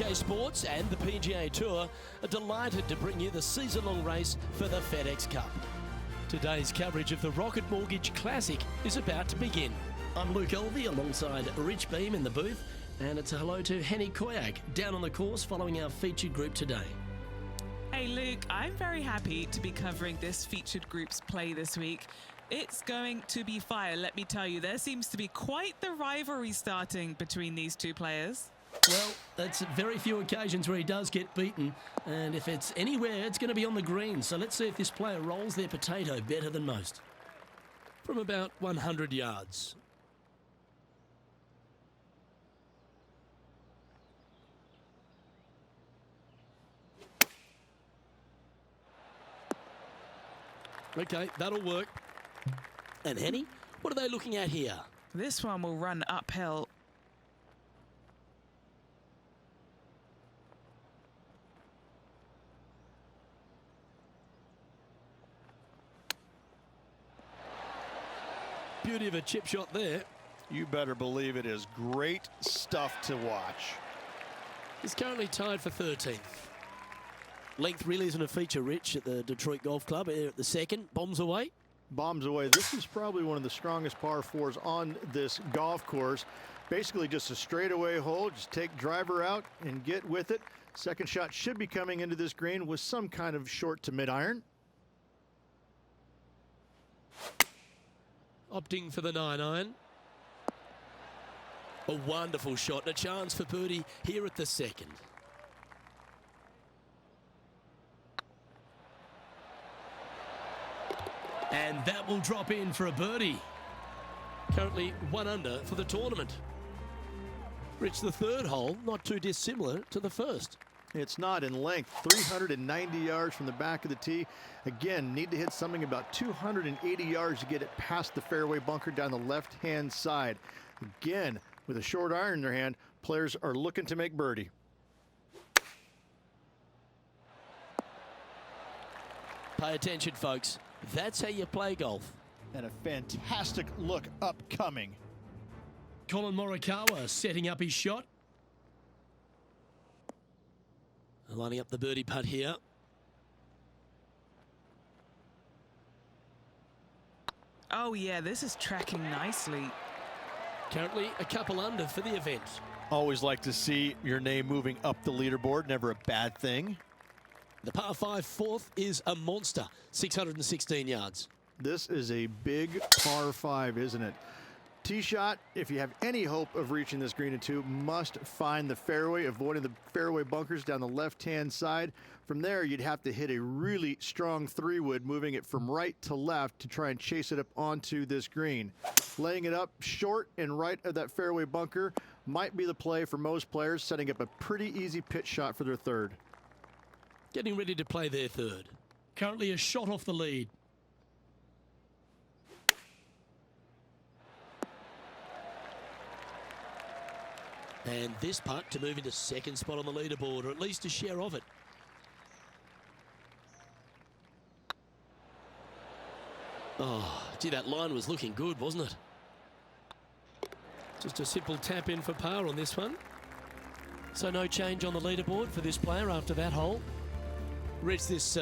UK Sports and the PGA Tour are delighted to bring you the season-long race for the FedEx Cup. Today's coverage of the Rocket Mortgage Classic is about to begin. I'm Luke Elvey alongside Rich Beam in the booth, and it's a hello to Henny Koyak down on the course following our featured group today. Hey Luke, I'm very happy to be covering this featured group's play this week. It's going to be fire, let me tell you. There seems to be quite the rivalry starting between these two players. Well, that's very few occasions where he does get beaten, and if it's anywhere, it's going to be on the green. So let's see if this player rolls their potato better than most. From about 100 yards. Okay, that'll work. And Henny, what are they looking at here? This one will run uphill. Beauty of a chip shot there. You better believe it is great stuff to watch. He's currently tied for 13th. Length really isn't a feature, Rich, at the Detroit Golf Club. Here at the second, bombs away. Bombs away. This is probably one of the strongest par fours on this golf course. Basically just a straightaway hole. Just take driver out and get with it. Second shot should be coming into this green with some kind of short to mid iron. Opting for the 9-iron. A wonderful shot and a chance for birdie here at the second. And that will drop in for a birdie. Currently 1 under for the tournament. Rich, the third hole, not too dissimilar to the first. It's not in length, 390 yards from the back of the tee. Again, need to hit something about 280 yards to get it past the fairway bunker down the left-hand side. Again, with a short iron in their hand, players are looking to make birdie. Pay attention, folks. That's how you play golf. And a fantastic look upcoming. Colin Morikawa setting up his shot. Lining up the birdie putt here. Oh yeah, this is tracking nicely. Currently a couple under for the event. Always like to see your name moving up the leaderboard. Never a bad thing. The par 5 fourth is a monster, 616 yards. This is a big par 5, isn't it? Tee shot, if you have any hope of reaching this green in 2, must find the fairway, avoiding the fairway bunkers down the left-hand side. From there, you'd have to hit a really strong 3-wood, moving it from right to left to try and chase it up onto this green. Laying it up short and right of that fairway bunker might be the play for most players, setting up a pretty easy pitch shot for their third. Getting ready to play their third. Currently a shot off the lead. And this putt to move into second spot on the leaderboard, or at least a share of it. Oh, gee, that line was looking good, wasn't it? Just a simple tap in for par on this one. So no change on the leaderboard for this player after that hole. Rich, this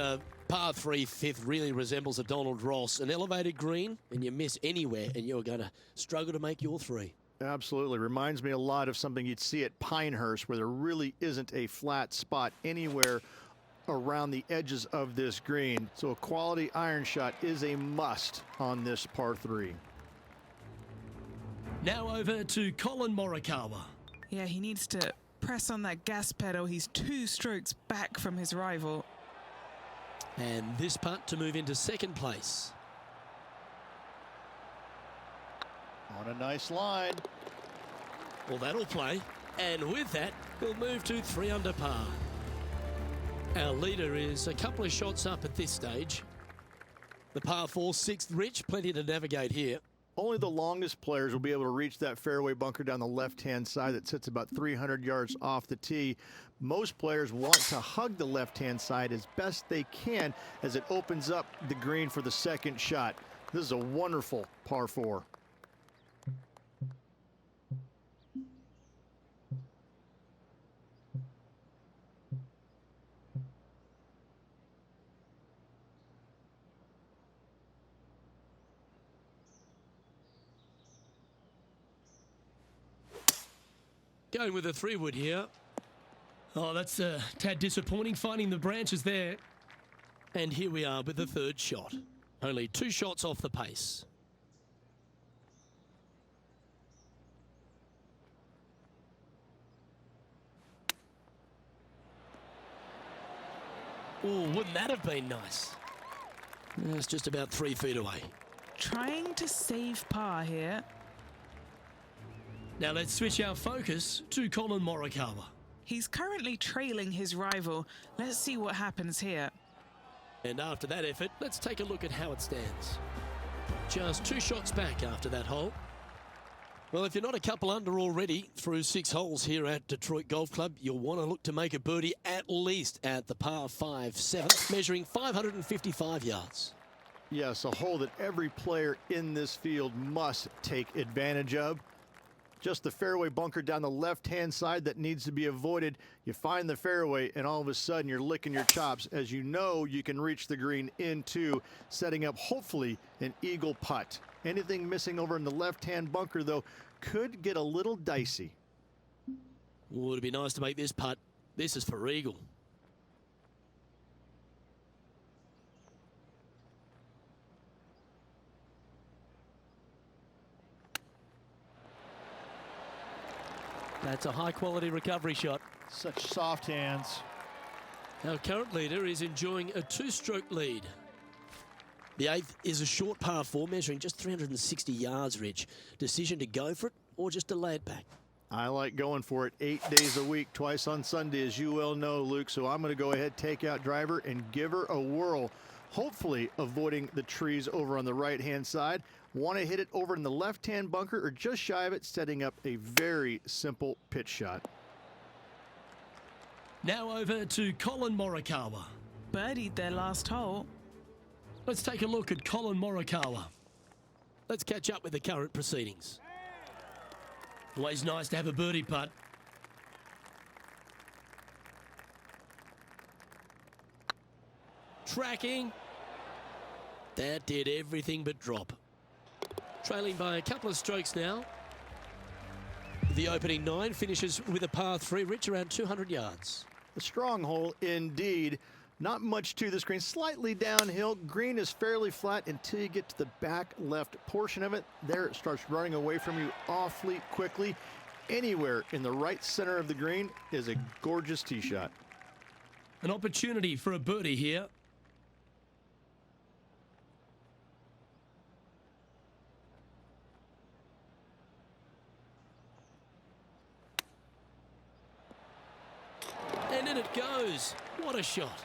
par 3 fifth really resembles a Donald Ross, an elevated green, and you miss anywhere, and you're going to struggle to make your 3. Absolutely. Reminds me a lot of something you'd see at Pinehurst, where there really isn't a flat spot anywhere around the edges of this green. So a quality iron shot is a must on this par 3. Now over to Colin Morikawa. Yeah, he needs to press on that gas pedal. He's 2 strokes back from his rival. And this putt to move into second place. On a nice line. Well, that'll play. And with that, he'll move to 3 under par. Our leader is a couple of shots up at this stage. The par 4 6th, Rich, plenty to navigate here. Only the longest players will be able to reach that fairway bunker down the left-hand side that sits about 300 yards off the tee. Most players want to hug the left-hand side as best they can as it opens up the green for the second shot. This is a wonderful par 4. Going with a 3-wood here. Oh, that's a tad disappointing, finding the branches there. And here we are with the 3rd shot. Only 2 shots off the pace. Oh, wouldn't that have been nice? It's just about 3 feet away. Trying to save par here. Now let's switch our focus to Colin Morikawa. He's currently trailing his rival. Let's see what happens here. And after that effort, let's take a look at how it stands. Just 2 shots back after that hole. Well, if you're not a couple under already through 6 holes here at Detroit Golf Club, you'll want to look to make a birdie at least at the par 5 7th, measuring 555 yards. Yes, a hole that every player in this field must take advantage of. Just the fairway bunker down the left-hand side that needs to be avoided. You find the fairway, and all of a sudden you're licking your chops as you know you can reach the green into setting up, hopefully, an eagle putt. Anything missing over in the left-hand bunker, though, could get a little dicey. Oh, it'd be nice to make this putt. This is for eagle. That's a high-quality recovery shot. Such soft hands. Our current leader is enjoying a 2-stroke lead. The 8th is a short par 4, measuring just 360 yards, Rich. Decision to go for it or just delay it back? I like going for it 8 days a week, twice on Sunday, as you well know, Luke. So I'm going to go ahead, take out driver, and give her a whirl. Hopefully avoiding the trees over on the right-hand side. Want to hit it over in the left-hand bunker or just shy of it, setting up a very simple pitch shot. Now over to Colin Morikawa. Birdied their last hole. Let's take a look at Colin Morikawa. Let's catch up with the current proceedings. Always nice to have a birdie putt. Tracking. That did everything but drop. Trailing by a couple of strokes now. The opening 9 finishes with a par 3, Rich, around 200 yards. A strong hole indeed. Not much to this green, slightly downhill. Green is fairly flat until you get to the back left portion of it. There it starts running away from you awfully quickly. Anywhere in the right center of the green is a gorgeous tee shot. An opportunity for a birdie here. And in it goes. What a shot.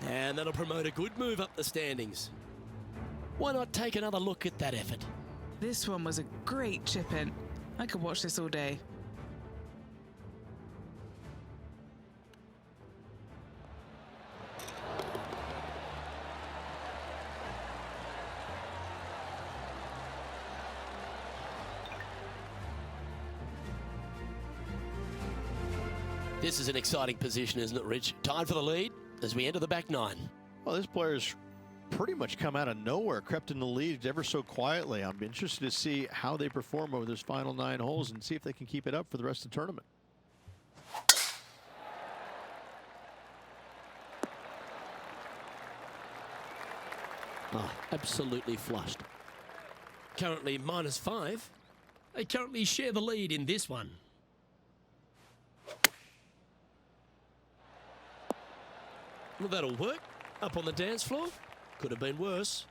And that'll promote a good move up the standings. Why not take another look at that effort? This one was a great chip in. I could watch this all day. This is an exciting position, isn't it, Rich? Tied for the lead as we enter the back 9. Well, this player's pretty much come out of nowhere, crept in the lead ever so quietly. I'm interested to see how they perform over this final 9 holes and see if they can keep it up for the rest of the tournament. Oh, absolutely flushed. Currently -5. They currently share the lead in this one. Well, that'll work. Up on the dance floor. Could have been worse.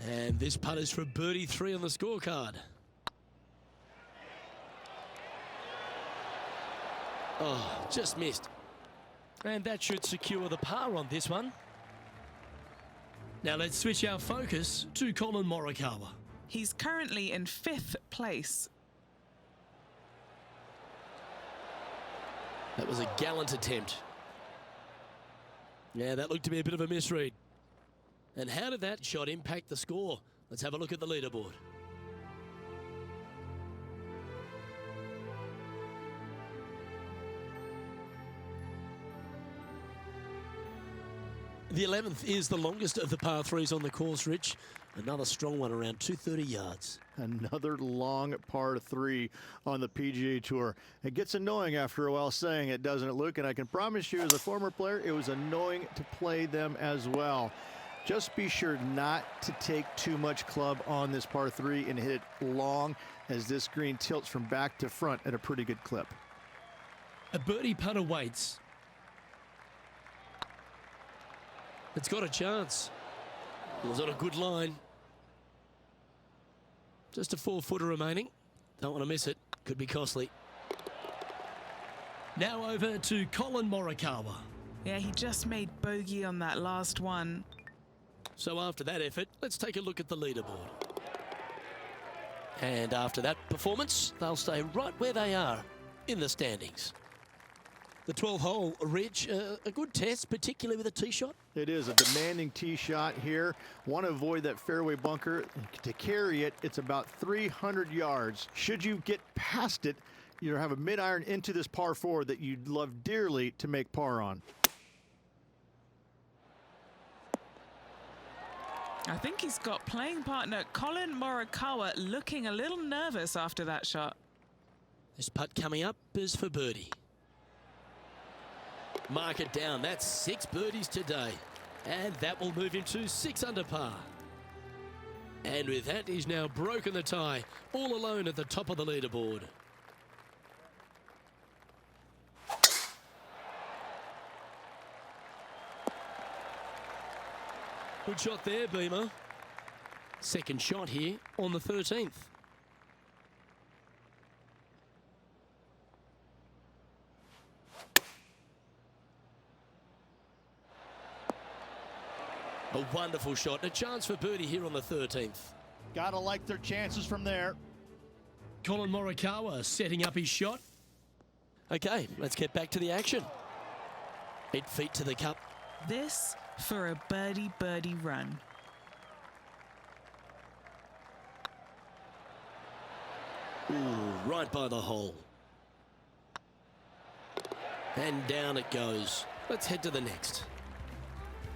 And this putt is for birdie 3 on the scorecard. Oh, just missed. And that should secure the par on this one. Now let's switch our focus to Colin Morikawa. He's currently in 5th place. That was a gallant attempt. Yeah, that looked to be a bit of a misread. And how did that shot impact the score? Let's have a look at the leaderboard. The 11th is the longest of the par 3s on the course, Rich. Another strong one around 230 yards. Another long par 3 on the PGA Tour. It gets annoying after a while saying it, doesn't it, Luke? And I can promise you, as a former player, it was annoying to play them as well. Just be sure not to take too much club on this par 3 and hit it long, as this green tilts from back to front at a pretty good clip. A birdie putt awaits. It's got a chance. It was on a good line. Just a 4-footer remaining. Don't want to miss it. Could be costly. Now over to Colin Morikawa. Yeah, he just made bogey on that last one. So after that effort, let's take a look at the leaderboard. And after that performance, they'll stay right where they are in the standings. The 12th hole, Rich, a good test, particularly with a tee shot. It is a demanding tee shot here. Want to avoid that fairway bunker. To carry it, it's about 300 yards. Should you get past it, you have a mid-iron into this par 4 that you'd love dearly to make par on. I think he's got playing partner Colin Morikawa looking a little nervous after that shot. This putt coming up is for birdie. Mark it down. That's 6 birdies today. And that will move him to 6 under par. And with that, he's now broken the tie, all alone at the top of the leaderboard. Good shot there, Beamer. Second shot here on the 13th. A wonderful shot. A chance for birdie here on the 13th. Gotta like their chances from there. Colin Morikawa setting up his shot. Okay, let's get back to the action. 8 feet to the cup. This for a birdie run. Ooh, right by the hole. And down it goes. Let's head to the next.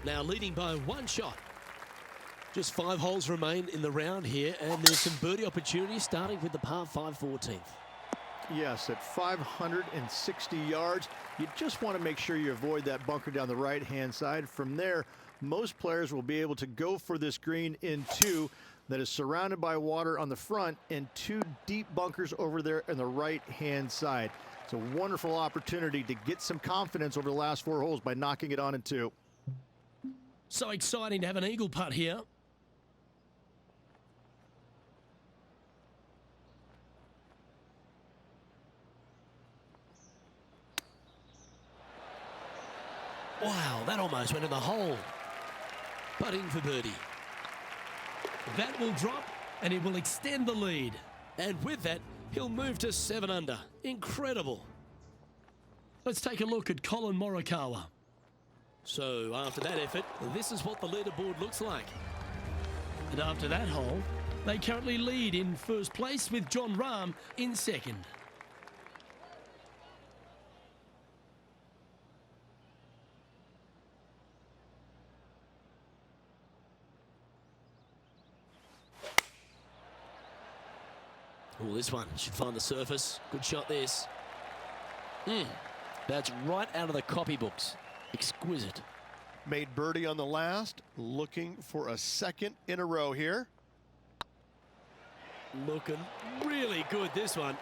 Now leading by 1 shot. Just 5 holes remain in the round here, and there's some birdie opportunities starting with the par 5 14th. Yes, at 560 yards, you just want to make sure you avoid that bunker down the right-hand side. From there, most players will be able to go for this green in 2 that is surrounded by water on the front and 2 deep bunkers over there on the right-hand side. It's a wonderful opportunity to get some confidence over the last 4 holes by knocking it on in 2. So exciting to have an eagle putt here. Wow, that almost went in the hole. Putting for birdie. That will drop, and it will extend the lead. And with that, he'll move to 7 under. Incredible. Let's take a look at Colin Morikawa. So after that effort, this is what the leaderboard looks like. And after that hole, they currently lead in first place with Jon Rahm in second. Oh, this one should find the surface. Good shot, this. That's right out of the copybooks. Exquisite. Made birdie on the last, looking for a 2nd in a row here. Looking really good, this one.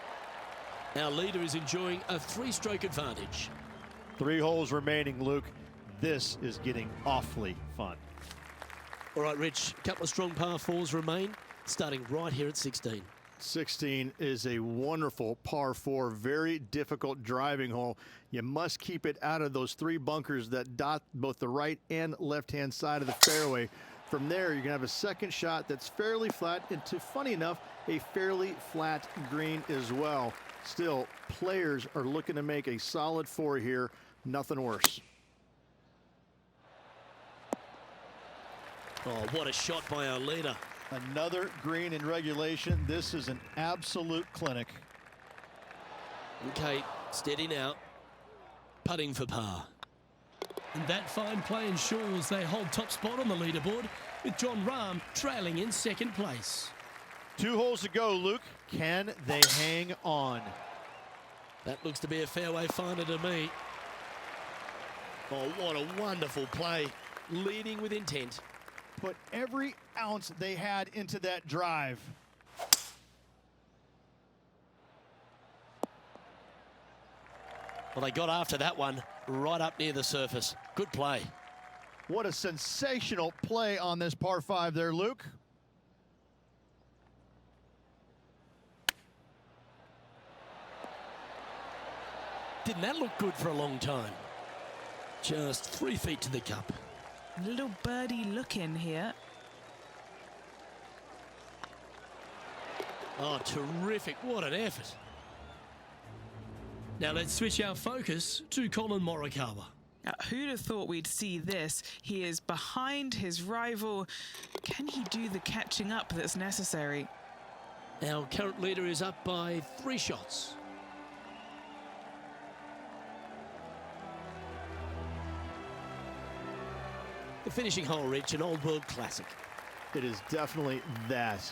Our leader is enjoying a 3-stroke advantage. 3 holes remaining, Luke. This is getting awfully fun. All right, Rich, a couple of strong par 4s remain, starting right here at 16. 16 is a wonderful par 4, very difficult driving hole. You must keep it out of those 3 bunkers that dot both the right and left-hand side of the fairway. From there, you're going to have a second shot that's fairly flat into, funny enough, a fairly flat green as well. Still, players are looking to make a solid 4 here. Nothing worse. Oh, what a shot by our leader. Another green in regulation. This is an absolute clinic. Okay, steady now. Putting for par. And that fine play ensures they hold top spot on the leaderboard with John Rahm trailing in second place. 2 holes to go, Luke. Can they hang on? That looks to be a fairway finder to me. Oh, what a wonderful play. Leading with intent. Put every ounce they had into that drive. Well, they got after that one right up near the surface. Good play. What a sensational play on this par 5 there, Luke. Didn't that look good for a long time? Just 3 feet to the cup. A little birdie look in here. Oh, terrific. What an effort. Now let's switch our focus to Colin Morikawa. Who'd have thought we'd see this? He is behind his rival. Can he do the catching up that's necessary? Our current leader is up by 3 shots. The finishing hole, Rich, an old world classic. It is definitely that.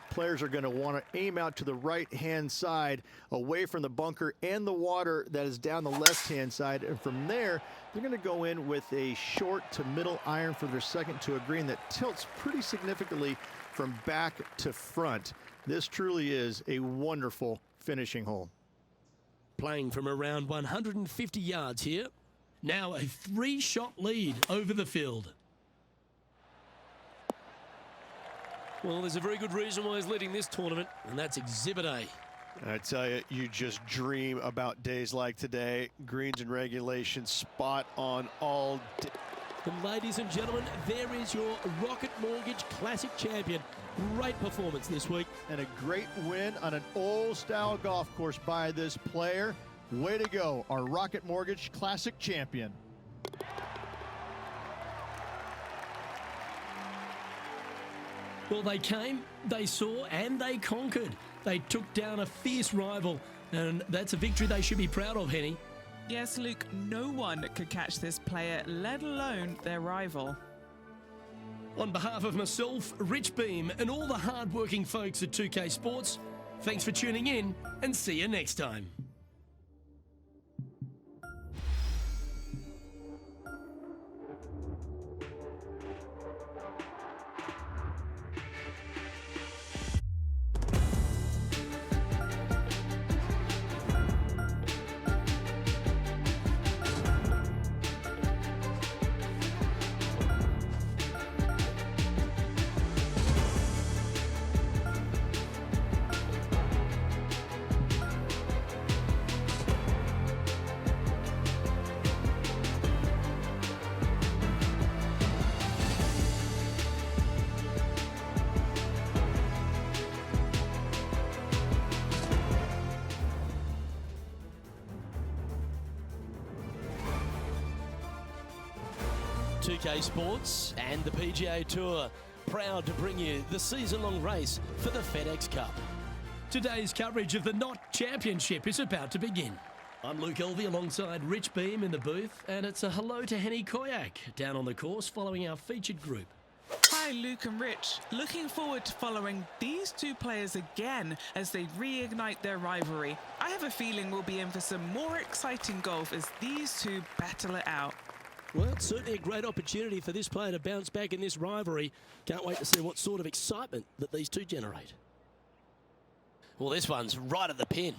Players are going to want to aim out to the right-hand side, away from the bunker and the water that is down the left-hand side. And from there, they're going to go in with a short to middle iron for their second to a green that tilts pretty significantly from back to front. This truly is a wonderful finishing hole. Playing from around 150 yards here. Now a 3-shot lead over the field. Well, there's a very good reason why he's leading this tournament, and that's Exhibit A. I tell you, you just dream about days like today. Greens and regulation, spot on all day. And ladies and gentlemen, there is your Rocket Mortgage Classic champion. Great performance this week. And a great win on an old-style golf course by this player. Way to go, our Rocket Mortgage Classic champion. Well, they came, they saw, and they conquered. They took down a fierce rival, and that's a victory they should be proud of, Henny. Yes, Luke, no one could catch this player, let alone their rival. On behalf of myself, Rich Beam, and all the hard-working folks at 2K Sports, thanks for tuning in, and see you next time. PGA Sports and the PGA Tour, proud to bring you the season-long race for the FedEx Cup. Today's coverage of the Knot Championship is about to begin. I'm Luke Elvey alongside Rich Beam in the booth, and it's a hello to Henny Koyak down on the course following our featured group. Hi, Luke and Rich. Looking forward to following these two players again as they reignite their rivalry. I have a feeling we'll be in for some more exciting golf as these two battle it out. Well, it's certainly a great opportunity for this player to bounce back in this rivalry. Can't wait to see what sort of excitement that these two generate. Well, this one's right at the pin.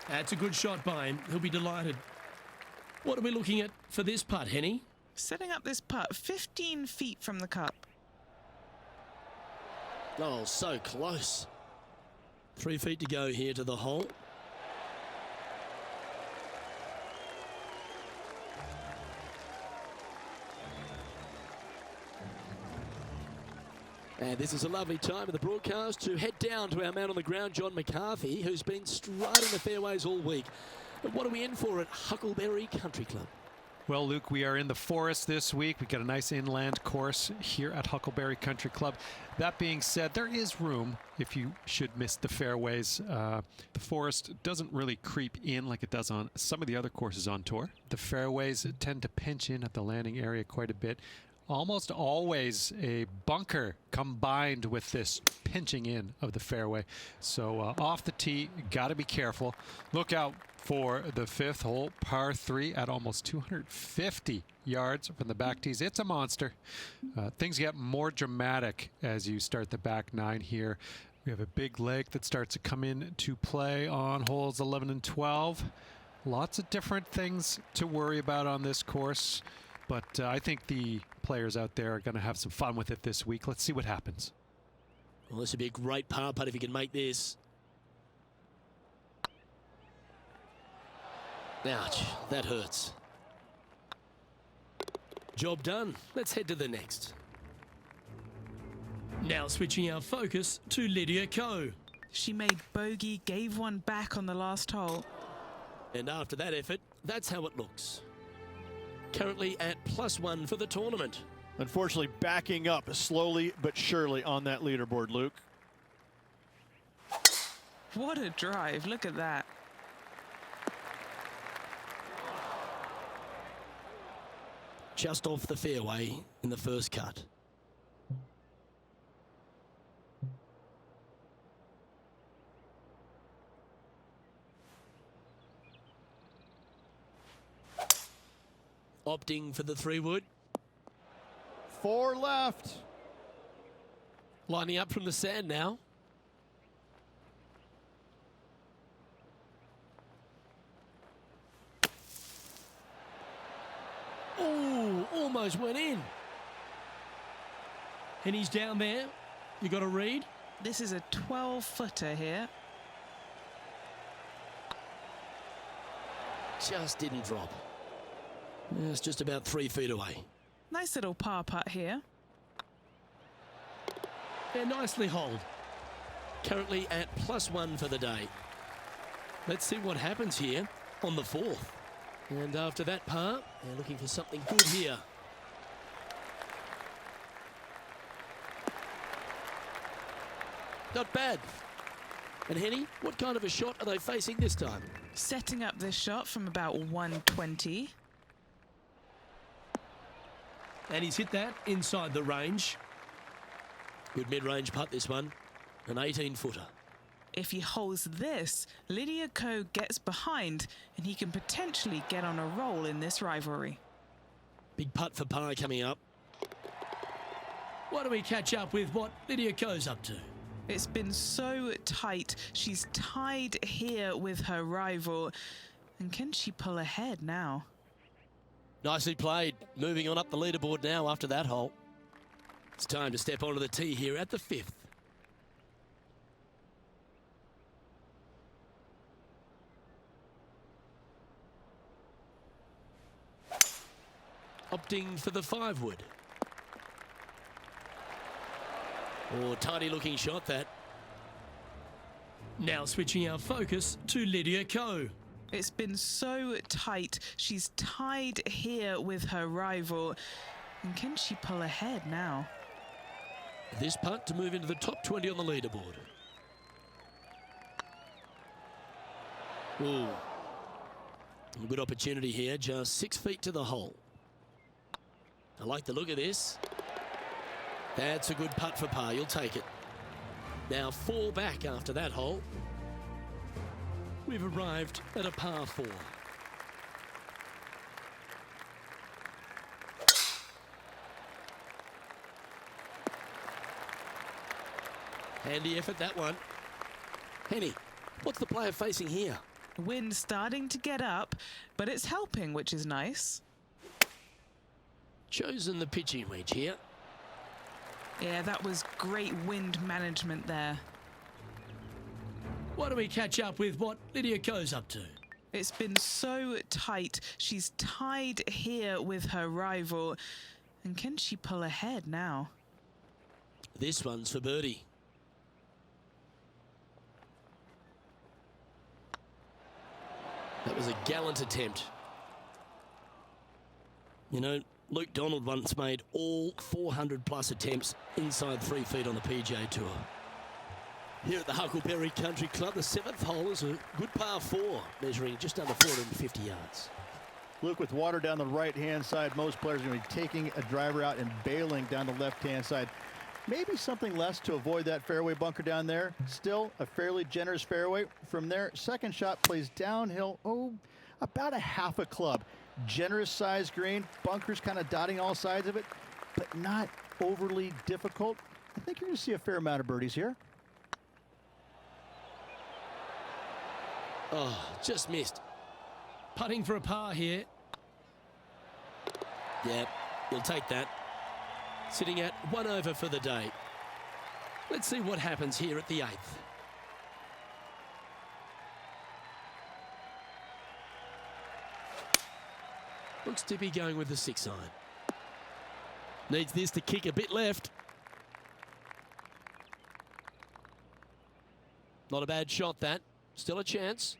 That's a good shot by him. He'll be delighted. What are we looking at for this putt, Henny? Setting up this putt 15 feet from the cup. Oh, so close. 3 feet to go here to the hole. And this is a lovely time of the broadcast to head down to our man on the ground, John McCarthy, who's been striding the fairways all week. And what are we in for at Huckleberry Country Club? Well, Luke, we are in the forest this week. We've got a nice inland course here at Huckleberry Country Club. That being said, there is room if you should miss the fairways. The forest doesn't really creep in like it does on some of the other courses on tour. The fairways tend to pinch in at the landing area quite a bit. Almost always a bunker combined with this pinching in of the fairway. So off the tee, got to be careful. Look out for the fifth hole, par 3 at almost 250 yards from the back tees. It's a monster. Things get more dramatic as you start the back 9 here. We have a big lake that starts to come into play on holes 11 and 12. Lots of different things to worry about on this course, but I think the players out there are going to have some fun with it this week. Let's see what happens. Well, this would be a great par putt if he can make this. Ouch, that hurts. Job done. Let's head to the next. Now switching our focus to Lydia Ko. She made bogey, gave one back on the last hole. And after that effort, that's how it looks. Currently at +1 for the tournament. Unfortunately, backing up slowly but surely on that leaderboard, Luke. What a drive, look at that. Just off the fairway in the first cut. Opting for the 3-wood. 4 left. Lining up from the sand now. Oh, almost went in. And he's down there. You got to read. This is a 12-footer here. Just didn't drop. It's just about 3 feet away. Nice little par putt here. Yeah, nicely holed. Currently at +1 for the day. Let's see what happens here on the 4th. And after that par, they're looking for something good here. Not bad. And Henny, what kind of a shot are they facing this time? Setting up this shot from about 120. And he's hit that inside the range. Good mid-range putt, this one. An 18-footer. If he holds this, Lydia Ko gets behind and he can potentially get on a roll in this rivalry. Big putt for par coming up. Why don't we catch up with what Lydia Ko's up to? It's been so tight. She's tied here with her rival. And can she pull ahead now? Nicely played. Moving on up the leaderboard now after that hole. It's time to step onto the tee here at the 5th. Opting for the 5-wood. Oh, tiny looking shot that. Now switching our focus to Lydia Ko. It's been so tight. She's tied here with her rival. And can she pull ahead now? This putt to move into the top 20 on the leaderboard. Ooh. Good opportunity here, just 6 feet to the hole. I like the look of this. That's a good putt for par, you'll take it. Now 4 back after that hole. We've arrived at a par 4. Handy effort, that one. Henny, what's the player facing here? Wind starting to get up, but it's helping, which is nice. Chosen the pitching wedge here. Yeah, that was great wind management there. Why don't we catch up with what Lydia Ko's up to? It's been so tight. She's tied here with her rival. And can she pull ahead now? This one's for birdie. That was a gallant attempt. You know, Luke Donald once made all 400-plus attempts inside 3 feet on the PGA Tour. Here at the Huckleberry Country Club, the 7th hole is a good par 4, measuring just under 450 yards. Luke, with water down the right-hand side, most players are going to be taking a driver out and bailing down the left-hand side. Maybe something less to avoid that fairway bunker down there. Still a fairly generous fairway. From there, second shot plays downhill, about a half a club. Generous sized green, bunkers kind of dotting all sides of it, but not overly difficult. I think you're going to see a fair amount of birdies here. Oh, just missed. Putting for a par here. Yeah, he'll take that. Sitting at 1 over for the day. Let's see what happens here at the 8th. Looks to be going with the 6 iron. Needs this to kick a bit left. Not a bad shot, that. Still a chance.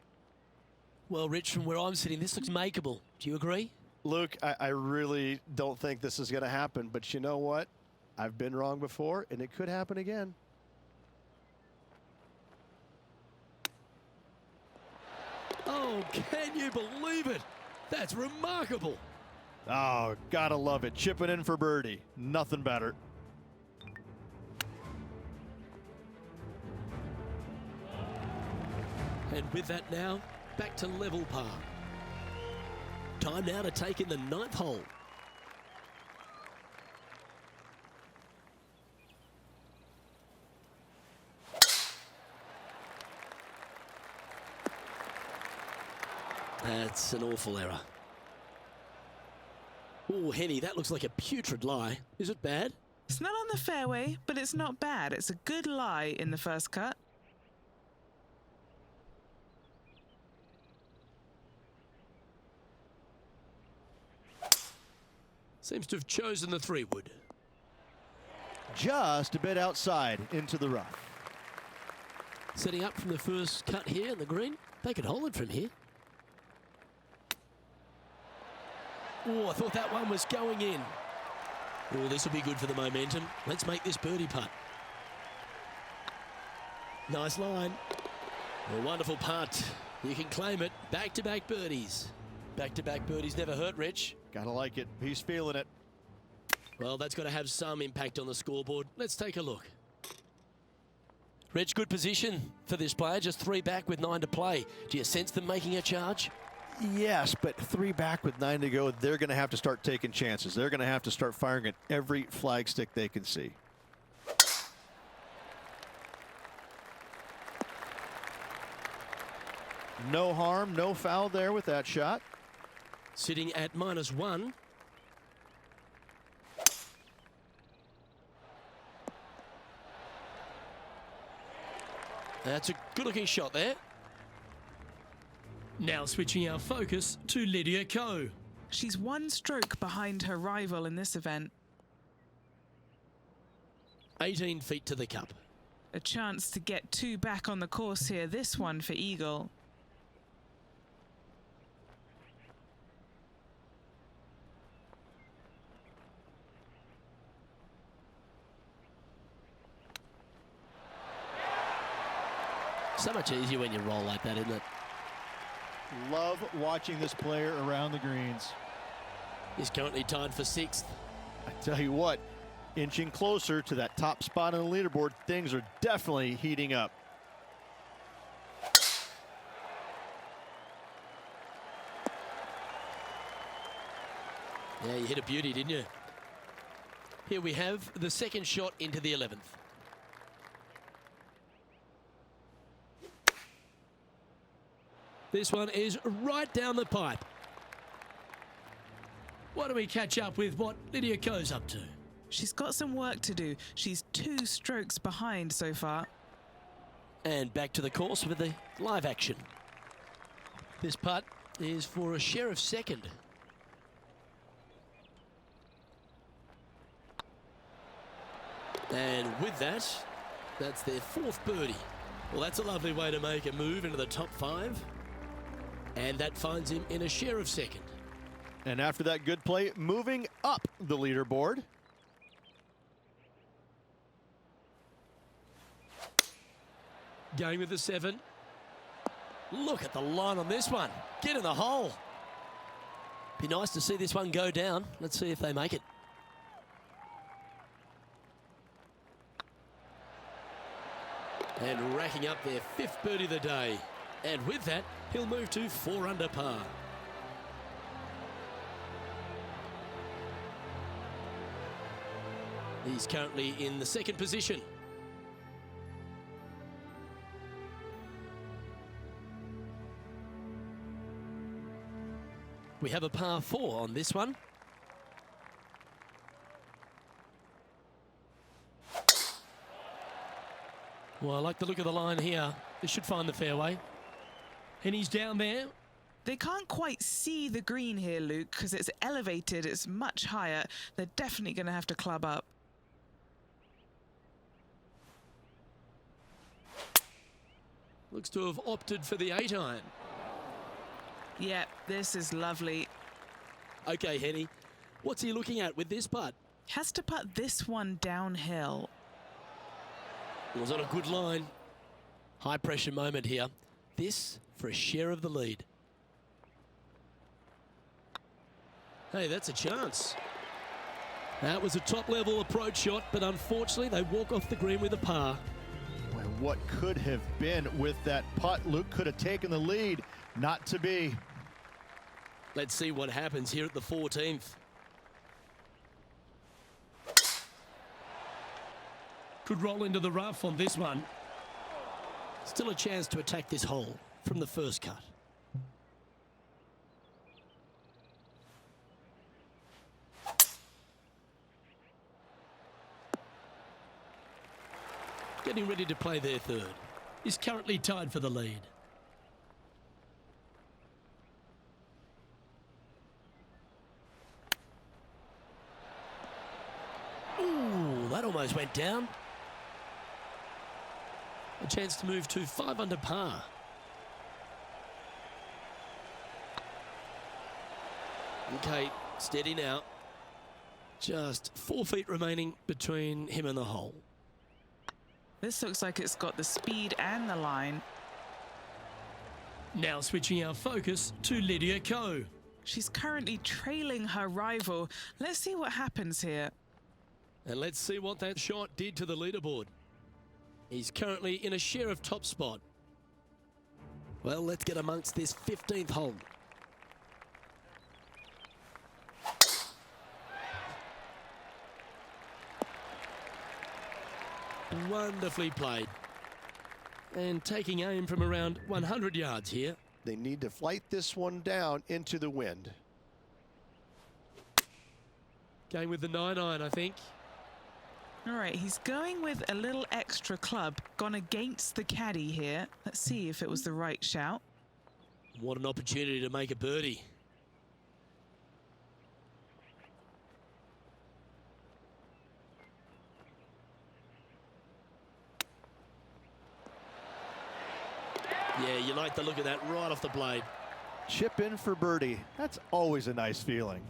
Well, Rich, from where I'm sitting, this looks makeable. Do you agree? Luke, I really don't think this is going to happen, but you know what? I've been wrong before, and it could happen again. Oh, can you believe it? That's remarkable. Oh, gotta love it. Chipping in for birdie. Nothing better. And with that now, back to level par. Time now to take in the 9th hole. That's an awful error. Oh, Henny, that looks like a putrid lie. Is it bad? It's not on the fairway, but it's not bad. It's a good lie in the first cut. Seems to have chosen the 3-wood. Just a bit outside into the rough. Setting up from the first cut here in the green. They could hold it from here. Oh, I thought that one was going in. Oh, this will be good for the momentum. Let's make this birdie putt. Nice line. A wonderful putt. You can claim it. Back-to-back birdies. Back-to-back birdies never hurt, Rich. Gotta like it. He's feeling it. Well, that's got to have some impact on the scoreboard. Let's take a look. Rich, good position for this player. Just 3 back with 9 to play. Do you sense them making a charge? Yes, but 3 back with 9 to go, they're going to have to start taking chances. They're going to have to start firing at every flagstick they can see. No harm, no foul there with that shot. Sitting at -1. That's a good-looking shot there. Now switching our focus to Lydia Ko. She's 1 stroke behind her rival in this event. 18 feet to the cup. A chance to get 2 back on the course here. This one for Eagle. So much easier when you roll like that, isn't it? Love watching this player around the greens. He's currently tied for 6th. I tell you what, inching closer to that top spot on the leaderboard, things are definitely heating up. Yeah, you hit a beauty, didn't you? Here we have the second shot into the 11th. This one is right down the pipe. Why don't we catch up with what Lydia Ko's up to? She's got some work to do. She's 2 strokes behind so far. And back to the course with the live action. This putt is for a share of 2nd. And with that, that's their 4th birdie. Well, that's a lovely way to make a move into the top 5. And that finds him in a share of 2nd. And after that good play, moving up the leaderboard. Going with the 7. Look at the line on this one. Get in the hole. Be nice to see this one go down. Let's see if they make it. And racking up their 5th birdie of the day. And with that, he'll move to 4 under par. He's currently in the 2nd position. We have a par 4 on this one. Well, I like the look of the line here. This should find the fairway. And he's down there. They can't quite see the green here, Luke, because it's elevated. It's much higher. They're definitely going to have to club up. Looks to have opted for the 8-iron. Yeah, this is lovely. Okay, Henny, what's he looking at with this putt? Has to putt this one downhill. It was on a good line. High pressure moment here. This for a share of the lead. Hey, that's a chance. That was a top level approach shot, but unfortunately they walk off the green with a par. Well, what could have been with that putt? Luke could have taken the lead. Not to be. Let's see what happens here at the 14th. Could roll into the rough on this one. Still a chance to attack this hole from the first cut. Getting ready to play their 3rd. Is currently tied for the lead. Ooh, that almost went down. A chance to move to 5 under par. Okay, steady now. Just 4 feet remaining between him and the hole. This looks like it's got the speed and the line. Now switching our focus to Lydia Ko. She's currently trailing her rival. Let's see what happens here. And let's see what that shot did to the leaderboard. He's currently in a share of top spot. Well, let's get amongst this 15th hole. Wonderfully played. And taking aim from around 100 yards here. They need to flight this one down into the wind. Going with the 9-iron, I think. All right, he's going with a little extra club, gone against the caddy here. Let's see if it was the right shout. What an opportunity to make a birdie. Yeah, you like the look of that right off the blade. Chip in for birdie. That's always a nice feeling.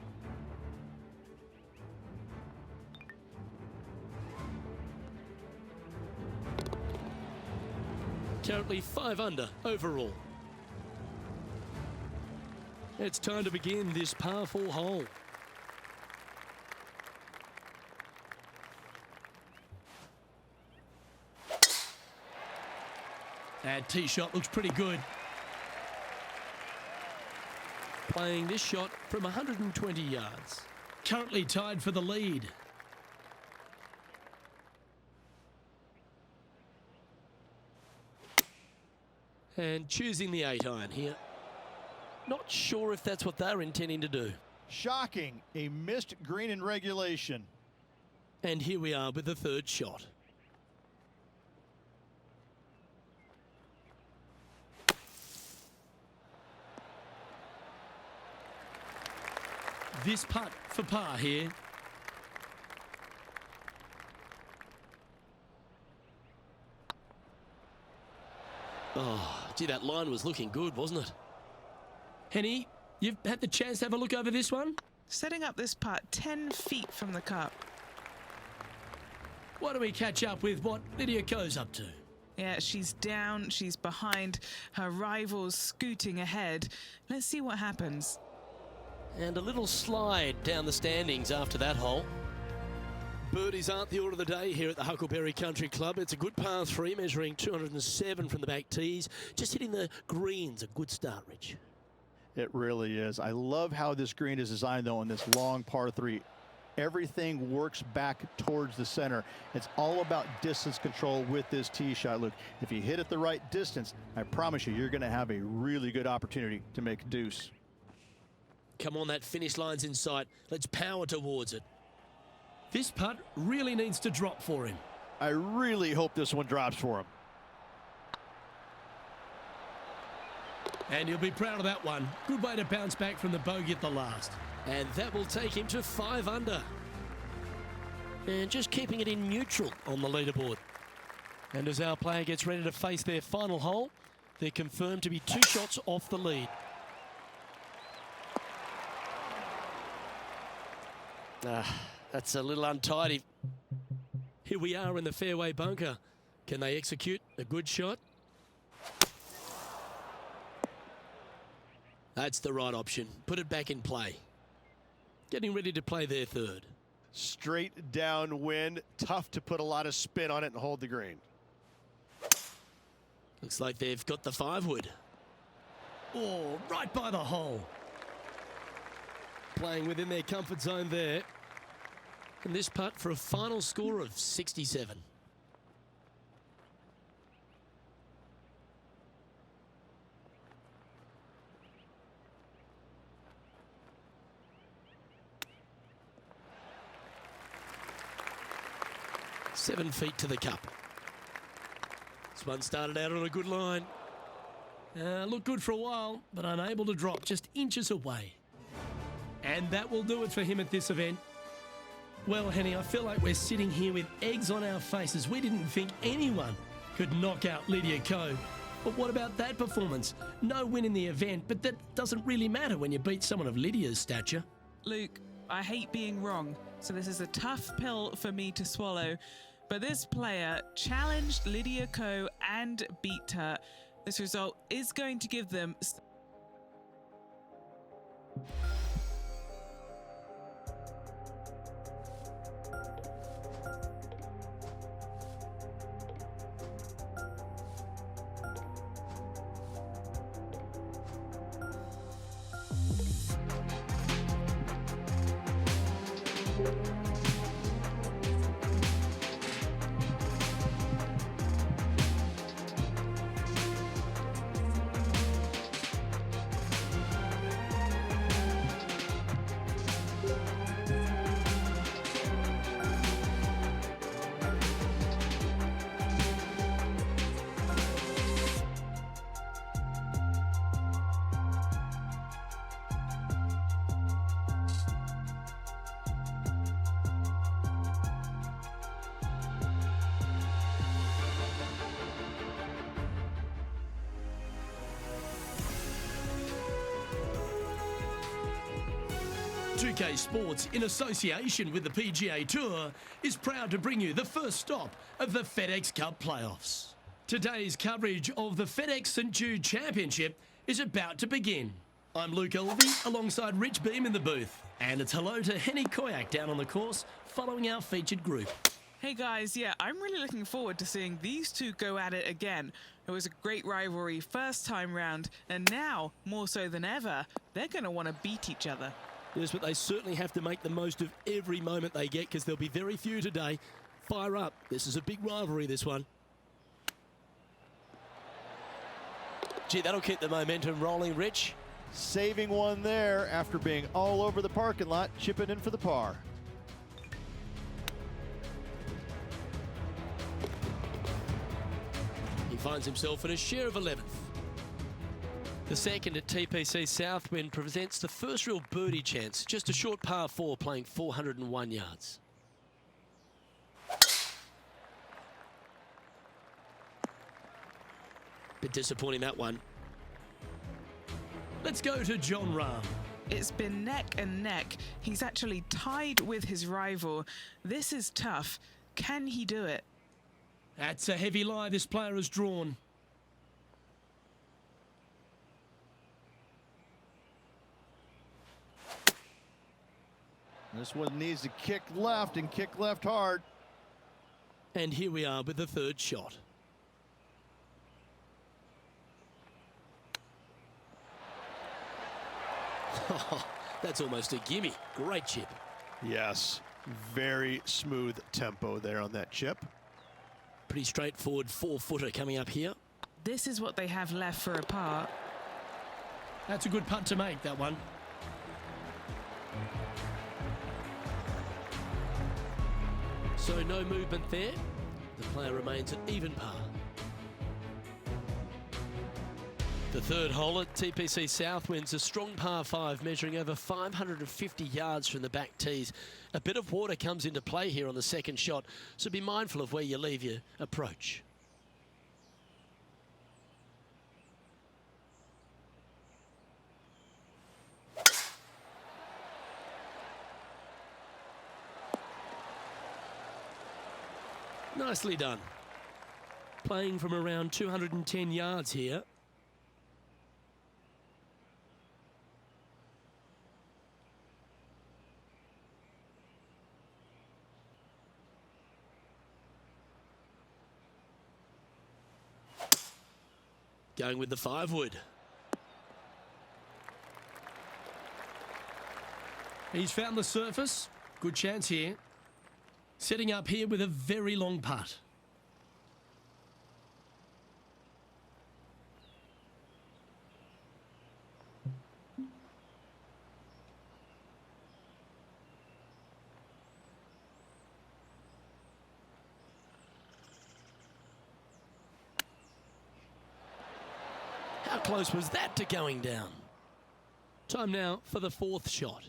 Currently 5 under overall. It's time to begin this par 4 hole. That tee shot looks pretty good. Playing this shot from 120 yards. Currently tied for the lead. And choosing the 8-iron here. Not sure if that's what they're intending to do. Shocking. A missed green in regulation. And here we are with the 3rd shot. This putt for par here. Oh, gee, that line was looking good, wasn't it? Henny, You've had the chance to have a look over this one? Setting up this putt 10 feet from the cup. Why don't we catch up with what Lydia Ko's up to? Yeah, she's down, she's behind, her rivals scooting ahead. Let's see what happens. And a little slide down the standings after that hole. Birdies aren't the order of the day here at the Huckleberry Country Club. It's a good par 3, measuring 207 from the back tees. Just hitting the greens, a good start, Rich. It really is. I love how this green is designed, though, in this long par 3. Everything works back towards the center. It's all about distance control with this tee shot, Luke. If you hit it the right distance, I promise you, you're going to have a really good opportunity to make a deuce. Come on, that finish line's in sight. Let's power towards it. This putt really needs to drop for him. I really hope this one drops for him. And he'll be proud of that one. Good way to bounce back from the bogey at the last. And that will take him to 5 under. And just keeping it in neutral on the leaderboard. And as our player gets ready to face their final hole, they're confirmed to be 2 shots off the lead. That's a little untidy. Here we are in the fairway bunker. Can they execute a good shot? That's the right option. Put it back in play. Getting ready to play their third. Straight downwind, tough to put a lot of spin on it and hold the green. Looks like they've got the 5-wood. Oh, right by the hole. Playing within their comfort zone there. And this putt for a final score of 67. Seven feet to the cup. This one started out on a good line. Looked good for a while, but unable to drop, just inches away. And that will do it for him at this event. Well, Henny, I feel like we're sitting here with eggs on our faces. We didn't think anyone could knock out Lydia Ko. But what about that performance? No win in the event, but that doesn't really matter when you beat someone of Lydia's stature. Luke, I hate being wrong, so this is a tough pill for me to swallow. But this player challenged Lydia Ko and beat her. This result is going to give them... UK Sports, in association with the PGA Tour, is proud to bring you the first stop of the FedEx Cup playoffs. Today's coverage of the FedEx St Jude Championship is about to begin. I'm Luke Elvey, alongside Rich Beam in the booth. And it's hello to Henny Koyak down on the course, following our featured group. Hey guys, yeah, I'm really looking forward to seeing these two go at it again. It was a great rivalry first time round, and now, more so than ever, they're going to want to beat each other. Yes, but they certainly have to make the most of every moment they get, because there'll be very few today. Fire up. This is a big rivalry, this one. Gee, that'll keep the momentum rolling, Rich. Saving one there after being all over the parking lot, chipping in for the par. He finds himself in a share of 11th. The second at TPC Southwind presents the first real birdie chance. Just a short par 4 playing 401 yards. Bit disappointing, that one. Let's go to Jon Rahm. It's been neck and neck. He's actually tied with his rival. This is tough. Can he do it? That's a heavy lie this player has drawn. This one needs to kick left and kick left hard. And here we are with the third shot. That's almost a gimme. Great chip. Yes, very smooth tempo there on that chip. Pretty straightforward 4-footer coming up here. This is what they have left for a par. That's a good putt to make, that one. So no movement there. The player remains at even par. The third hole at TPC Southwind's a strong par 5 measuring over 550 yards from the back tees. A bit of water comes into play here on the second shot, so be mindful of where you leave your approach. Nicely done. Playing from around 210 yards here. Going with the 5-wood. He's found the surface. Good chance here. Setting up here with a very long putt. How close was that to going down? Time now for the fourth shot.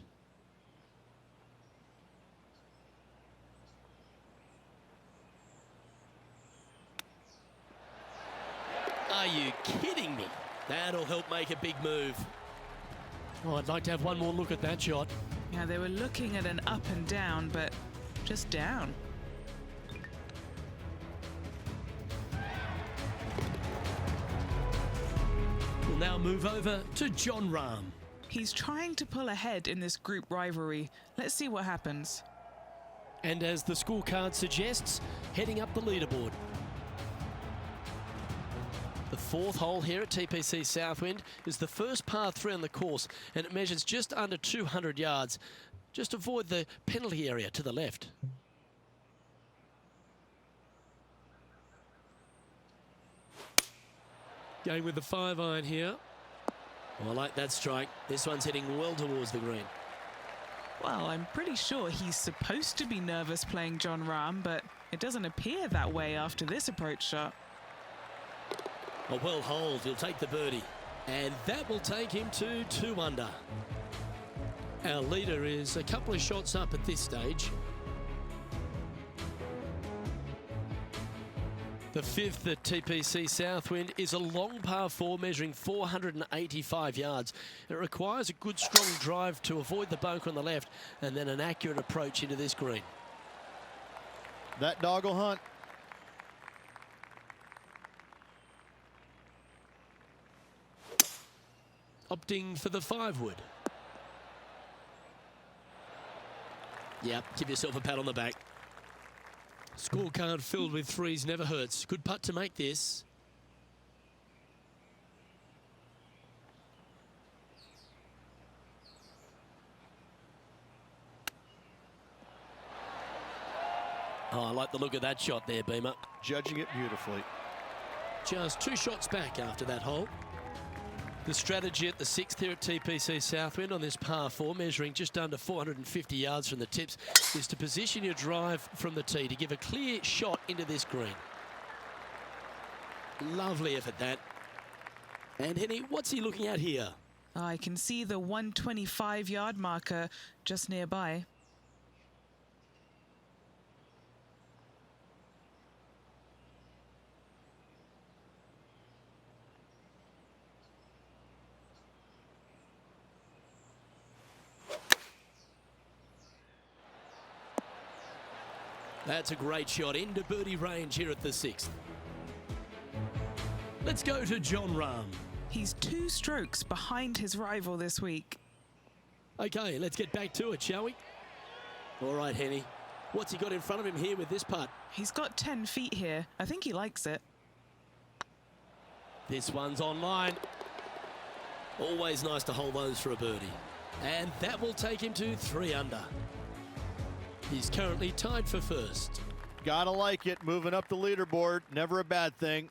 Are you kidding me? That'll help make a big move. Oh, I'd like to have one more look at that shot. Yeah, they were looking at an up and down, but just down. We'll now move over to Jon Rahm. He's trying to pull ahead in this group rivalry. Let's see what happens. And as the scorecard suggests, heading up the leaderboard. The fourth hole here at TPC Southwind is the first par 3 on the course, and it measures just under 200 yards. Just avoid the penalty area to the left. Going with the 5-iron here. Oh, I like that strike. This one's heading well towards the green. Well, I'm pretty sure he's supposed to be nervous playing Jon Rahm, but it doesn't appear that way after this approach shot. A well holed, he'll take the birdie. And that will take him to 2 under. Our leader is a couple of shots up at this stage. The fifth at TPC Southwind is a long par 4 measuring 485 yards. It requires a good strong drive to avoid the bunker on the left and then an accurate approach into this green. That dog will hunt. Opting for the 5-wood. Yep, give yourself a pat on the back. Scorecard filled with 3s never hurts. Good putt to make this. Oh, I like the look of that shot there, Beamer. Judging it beautifully. Just 2 shots back after that hole. The strategy at the 6th here at TPC Southwind on this par 4, measuring just under 450 yards from the tips, is to position your drive from the tee to give a clear shot into this green. Lovely effort, that. And Henny, what's he looking at here? I can see the 125-yard marker just nearby. That's a great shot into birdie range here at the 6th. Let's go to Jon Rahm. He's 2 strokes behind his rival this week. Okay, let's get back to it, shall we? All right, Henny. What's he got in front of him here with this putt? He's got 10 feet here. I think he likes it. This one's online. Always nice to hold those for a birdie. And that will take him to 3 under. He's currently tied for first. Gotta like it. Moving up the leaderboard. Never a bad thing.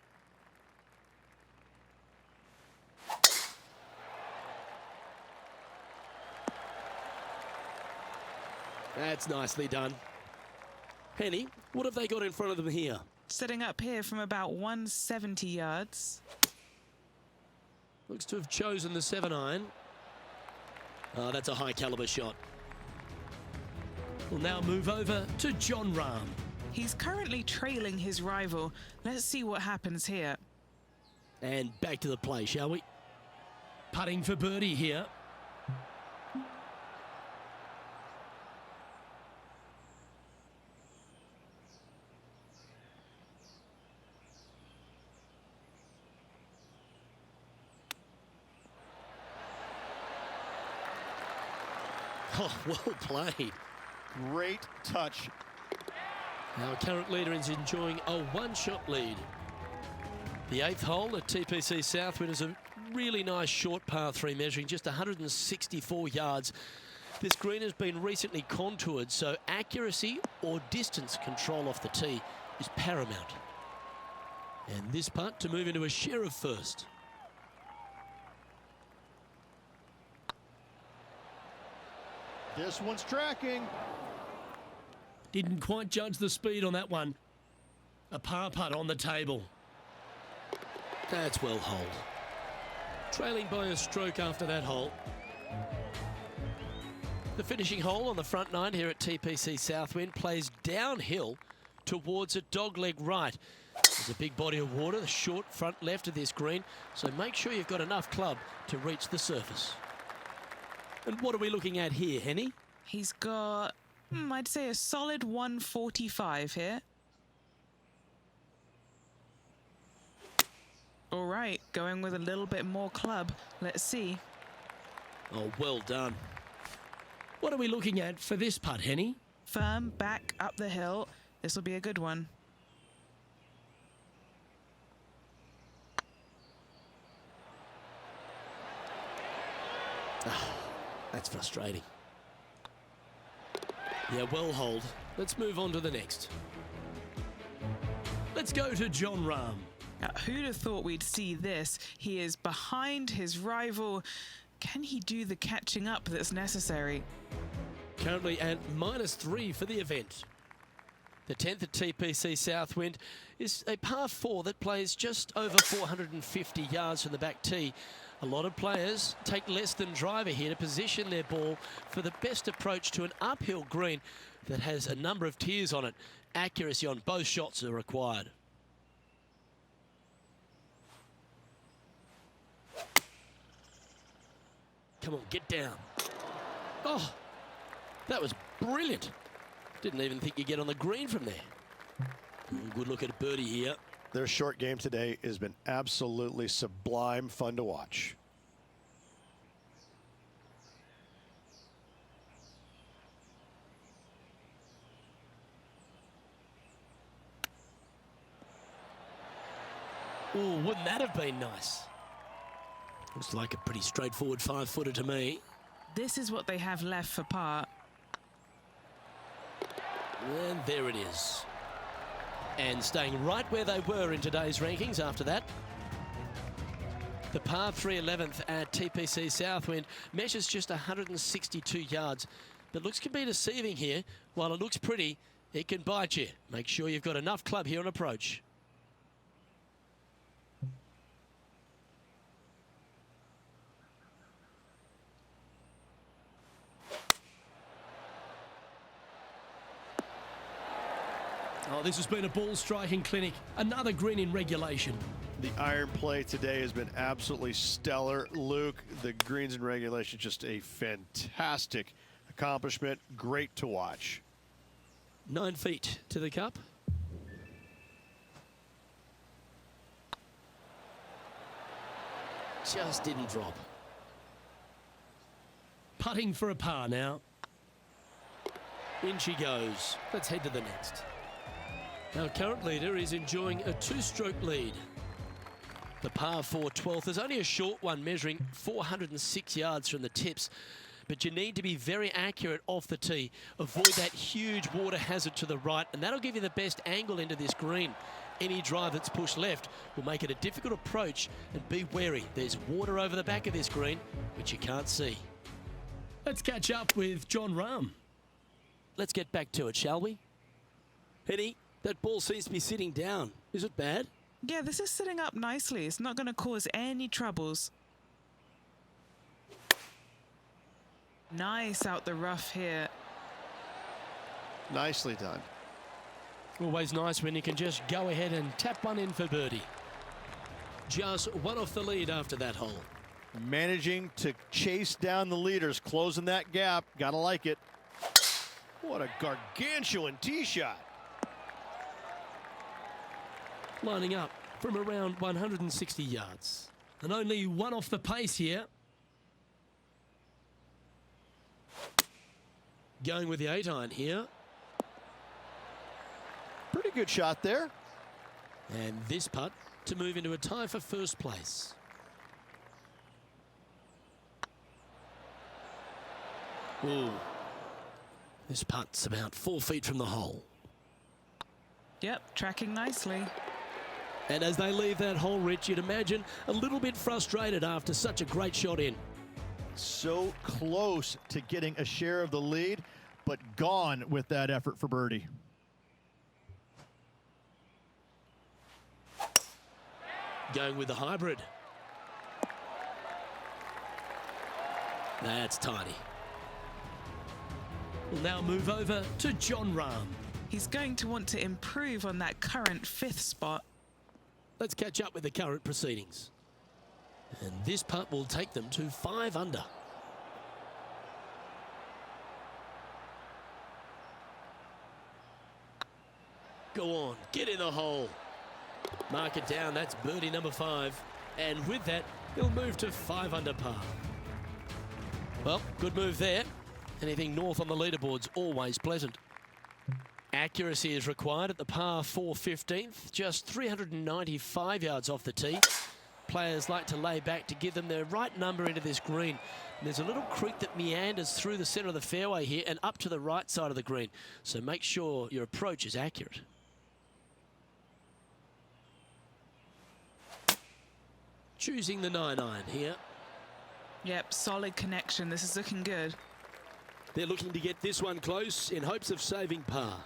That's nicely done. Henny, what have they got in front of them here? Setting up here from about 170 yards. Looks to have chosen the 7-iron. Oh, that's a high caliber shot. We'll now move over to Jon Rahm. He's currently trailing his rival. Let's see what happens here. And back to the play, shall we? Putting for birdie here. Oh, well played. Great touch. Our current leader is enjoying a 1-shot lead. The 8th hole at TPC Southwind is a really nice short par 3 measuring just 164 yards. This green has been recently contoured, so accuracy or distance control off the tee is paramount. And this putt to move into a share of first. This one's tracking. Didn't quite judge the speed on that one. A par putt on the table. That's well holed. Trailing by a stroke after that hole. The finishing hole on the front 9 here at TPC Southwind plays downhill towards a dogleg right. There's a big body of water, the short front left of this green, so make sure you've got enough club to reach the surface. And what are we looking at here, Henny? He's got, I'd say a solid 145 here. All right, going with a little bit more club. Let's see. Oh, well done. What are we looking at for this putt, Henny? Firm back up the hill. This will be a good one. That's frustrating. Yeah, well holed. Let's move on to the next. Let's go to Jon Rahm. Now, who'd have thought we'd see this? He is behind his rival. Can he do the catching up that's necessary? Currently at -3 for the event. The 10th at TPC Southwind is a par 4 that plays just over 450 yards from the back tee. A lot of players take less than driver here to position their ball for the best approach to an uphill green that has a number of tiers on it. Accuracy on both shots are required. Come on, get down. Oh, that was brilliant. Didn't even think you'd get on the green from there. Good look at a birdie here. Their short game today has been absolutely sublime fun to watch. Oh, wouldn't that have been nice? Looks like a pretty straightforward 5-footer to me. This is what they have left for par. And there it is. And staying right where they were in today's rankings after that. The par 3 11th at TPC Southwind measures just 162 yards. But looks can be deceiving here. While it looks pretty, it can bite you. Make sure you've got enough club here on approach. Oh, this has been a ball striking clinic. Another green in regulation. The iron play today has been absolutely stellar. Luke, the greens in regulation, just a fantastic accomplishment. Great to watch. 9 feet to the cup. Just didn't drop. Putting for a par now. In she goes. Let's head to the next. Our current leader is enjoying a 2-stroke lead. The par 4 12th is only a short one, measuring 406 yards from the tips. But you need to be very accurate off the tee. Avoid that huge water hazard to the right, and that'll give you the best angle into this green. Any drive that's pushed left will make it a difficult approach, and be wary. There's water over the back of this green, which you can't see. Let's catch up with Jon Rahm. Let's get back to it, shall we? Henny, that ball seems to be sitting down. Is it bad? Yeah, this is sitting up nicely. It's not going to cause any troubles. Nice out the rough here. Nicely done. Always nice when you can just go ahead and tap one in for birdie. Just one off the lead after that hole. Managing to chase down the leaders, closing that gap. Gotta like it. What a gargantuan tee shot. Lining up from around 160 yards. And only one off the pace here. Going with the 8-iron here. Pretty good shot there. And this putt to move into a tie for first place. Ooh. This putt's about 4 feet from the hole. Yep, tracking nicely. And as they leave that hole, Rich, you'd imagine a little bit frustrated after such a great shot in. So close to getting a share of the lead, but gone with that effort for birdie. Going with the hybrid. That's tiny. We'll now move over to Jon Rahm. He's going to want to improve on that current 5th spot. Let's catch up with the current proceedings. And this putt will take them to 5 under. Go on, get in the hole. Mark it down, that's birdie number 5. And with that, he'll move to 5 under par. Well, good move there. Anything north on the leaderboard's always pleasant. Accuracy is required at the par 4 15th, just 395 yards off the tee. Players like to lay back to give them the right number into this green. And there's a little creek that meanders through the centre of the fairway here and up to the right side of the green. So make sure your approach is accurate. Choosing the 9-iron here. Yep, solid connection. This is looking good. They're looking to get this one close in hopes of saving par.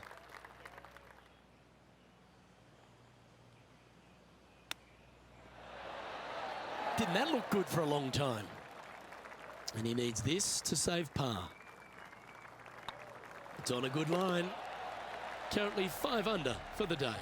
Didn't that look good for a long time? And he needs this to save par. It's on a good line. Currently 5 under for the day.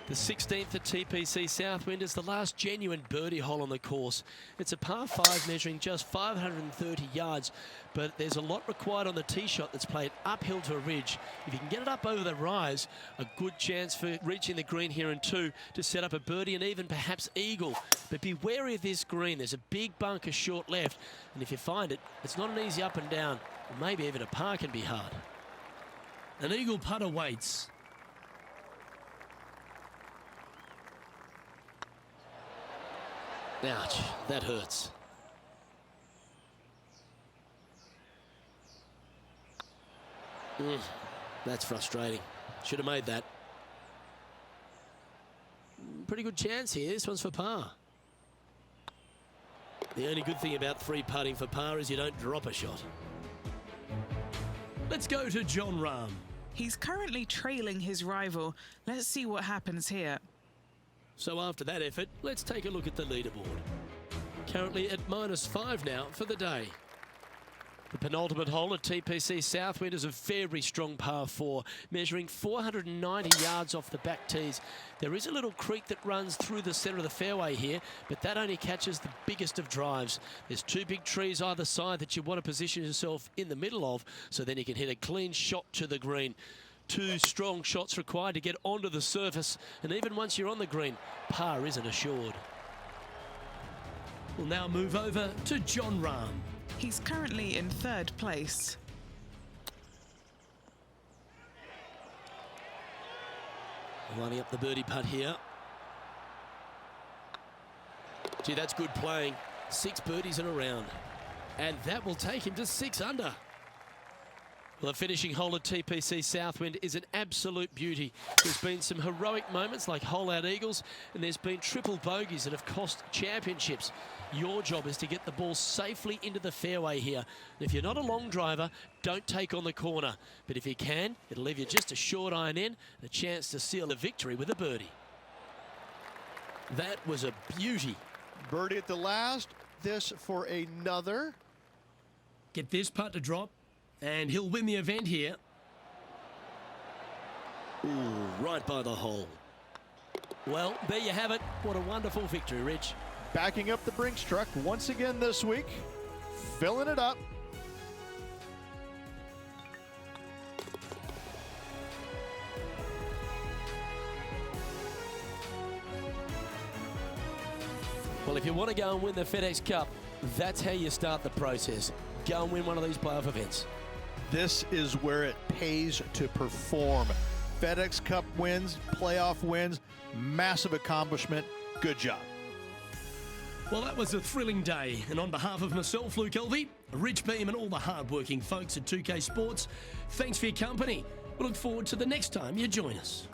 The 16th at TPC Southwind is the last genuine birdie hole on the course. It's a par 5 measuring just 530 yards, but there's a lot required on the tee shot that's played uphill to a ridge. If you can get it up over the rise, a good chance for reaching the green here in 2 to set up a birdie and even perhaps eagle. But be wary of this green. There's a big bunker short left, and if you find it, it's not an easy up and down. Or maybe even a par can be hard. An eagle putt awaits. Ouch, that hurts. That's frustrating. Should have made that. Pretty good chance here. This one's for par. The only good thing about 3 putting for par is you don't drop a shot. Let's go to Jon Rahm. He's currently trailing his rival. Let's see what happens here. So after that effort, let's take a look at the leaderboard. Currently at -5 now for the day. The penultimate hole at TPC Southwind is a very strong par 4, measuring 490 yards off the back tees. There is a little creek that runs through the centre of the fairway here, but that only catches the biggest of drives. There's 2 big trees either side that you want to position yourself in the middle of, so then you can hit a clean shot to the green. 2 strong shots required to get onto the surface, and even once you're on the green, par isn't assured. We'll now move over to Jon Rahm. He's currently in 3rd place. Lining up the birdie putt here. Gee, that's good playing. 6 birdies in a round. And that will take him to 6 under. Well, the finishing hole at TPC Southwind is an absolute beauty. There's been some heroic moments like hole-out eagles, and there's been triple bogeys that have cost championships. Your job is to get the ball safely into the fairway here. And if you're not a long driver, don't take on the corner. But if you can, it'll leave you just a short iron in and a chance to seal the victory with a birdie. That was a beauty. Birdie at the last. This for another. Get this putt to drop, and he'll win the event here. Ooh, right by the hole. Well, there you have it. What a wonderful victory, Rich. Backing up the Brinks truck once again this week. Filling it up. Well, if you want to go and win the FedEx Cup, that's how you start the process. Go and win one of these playoff events. This is where it pays to perform. FedEx Cup wins, playoff wins, massive accomplishment. Good job. Well, that was a thrilling day. And on behalf of myself, Luke Elvey, Rich Beam, and all the hard-working folks at 2K Sports, thanks for your company. We look forward to the next time you join us.